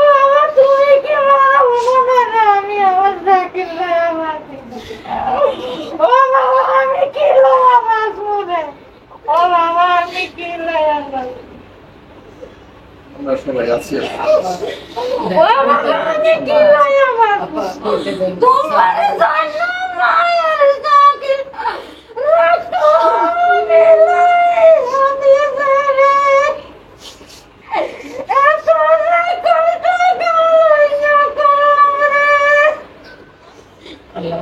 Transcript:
বাবা তুমি কি আমি আমার ও বাবা আমি কি আমার শুনে ও বাবা আমি কি আমরা সবাই আছি ও বাবা আমি কি আমার তোমার জন্য মায়ের সঙ্গে রাখো মিলে আমি বেরে এত রাখো আল্লাহ